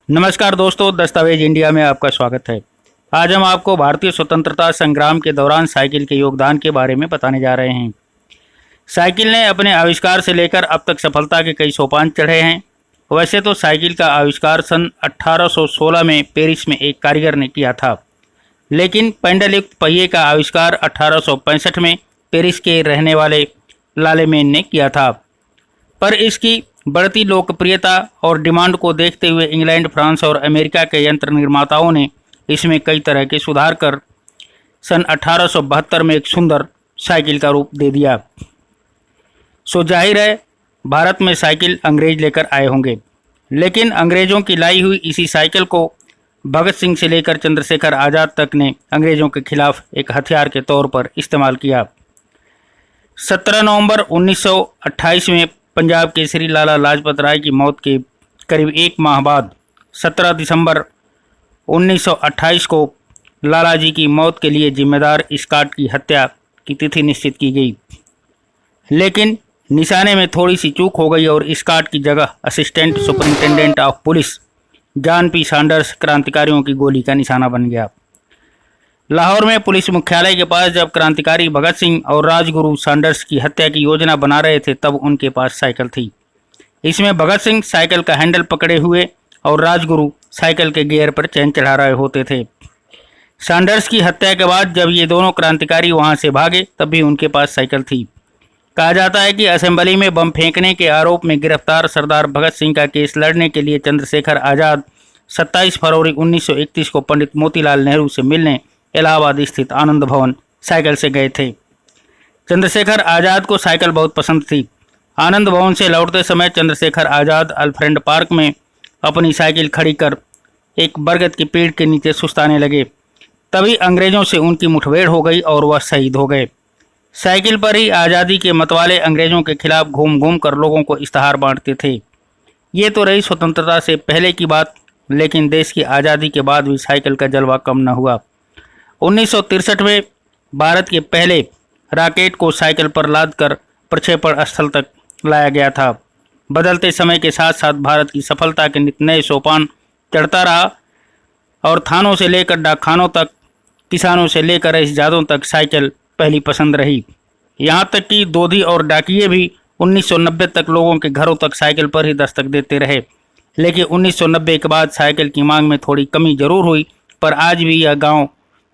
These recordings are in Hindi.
नमस्कार दोस्तों, दस्तावेज इंडिया में आपका स्वागत है। आज हम आपको भारतीय स्वतंत्रता संग्राम के दौरान साइकिल के योगदान के बारे में बताने जा रहे हैं। साइकिल ने अपने आविष्कार से लेकर अब तक सफलता के कई सोपान चढ़े हैं। वैसे तो साइकिल का आविष्कार सन 1816 में पेरिस में एक कारीगर ने किया था, लेकिन पैडल युक्त पहिए का आविष्कार 1865 में पेरिस के रहने वाले लालेमेन ने किया था। पर इसकी बढ़ती लोकप्रियता और डिमांड को देखते हुए इंग्लैंड, फ्रांस और अमेरिका के यंत्र निर्माताओं ने इसमें कई तरह के सुधार कर सन 1872 में एक सुंदर साइकिल का रूप दे दिया। सो जाहिर है भारत में साइकिल अंग्रेज लेकर आए होंगे, लेकिन अंग्रेजों की लाई हुई इसी साइकिल को भगत सिंह से लेकर चंद्रशेखर आज़ाद तक ने अंग्रेजों के खिलाफ एक हथियार के तौर पर इस्तेमाल किया। 17 नवंबर 1928 में पंजाब केसरी लाला लाजपत राय की मौत के करीब एक माह बाद 17 दिसंबर 1928 को लाला जी की मौत के लिए जिम्मेदार स्कॉट की हत्या की तिथि निश्चित की गई, लेकिन निशाने में थोड़ी सी चूक हो गई और स्कॉट की जगह assistant superintendent of police John P Sanders क्रांतिकारियों की गोली का निशाना बन गया। लाहौर में पुलिस मुख्यालय के पास जब क्रांतिकारी भगत सिंह और राजगुरु सैंडर्स की हत्या की योजना बना रहे थे, तब उनके पास साइकिल थी। इसमें भगत सिंह साइकिल का हैंडल पकड़े हुए और राजगुरु साइकिल के गियर पर चैन चढ़ा रहे होते थे। सैंडर्स की हत्या के बाद जब ये दोनों क्रांतिकारी वहां से भागे, तब भी उनके पास साइकिल थी। कहा जाता है कि असेंबली में बम फेंकने के आरोप में गिरफ्तार सरदार भगत सिंह का केस लड़ने के लिए चंद्रशेखर आज़ाद 27 फरवरी 1931 को पंडित मोतीलाल नेहरू से मिलने इलाहाबाद स्थित आनंद भवन साइकिल से गए थे। चंद्रशेखर आज़ाद को साइकिल बहुत पसंद थी। आनंद भवन से लौटते समय चंद्रशेखर आज़ाद अल्फ्रेंड पार्क में अपनी साइकिल खड़ी कर एक बरगद के पेड़ के नीचे सुस्ताने लगे। तभी अंग्रेजों से उनकी मुठभेड़ हो गई और वह शहीद हो गए। साइकिल पर ही आज़ादी के मतवाले अंग्रेजों के खिलाफ घूम घूम कर लोगों को इश्तहार बांटते थे। ये तो रही स्वतंत्रता से पहले की बात, लेकिन देश की आज़ादी के बाद भी साइकिल का जलवा कम न हुआ। 1963 में भारत के पहले रॉकेट को साइकिल पर लादकर प्रक्षेपण स्थल तक लाया गया था। बदलते समय के साथ साथ भारत की सफलता के नित नए सोपान चढ़ता रहा और थानों से लेकर डाकखानों तक, किसानों से लेकर रईसजादों तक साइकिल पहली पसंद रही। यहाँ तक कि दोधी और डाकिये भी 1990 तक लोगों के घरों तक साइकिल पर ही दस्तक देते रहे। लेकिन 1990 के बाद साइकिल की मांग में थोड़ी कमी जरूर हुई, पर आज भी यह गांव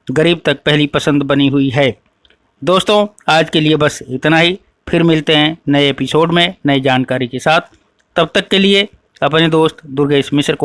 गरीब तक पहली पसंद बनी हुई है। दोस्तों, आज के लिए बस इतना ही। फिर मिलते हैं नए एपिसोड में नई जानकारी के साथ। तब तक के लिए अपने दोस्त दुर्गेश मिश्र को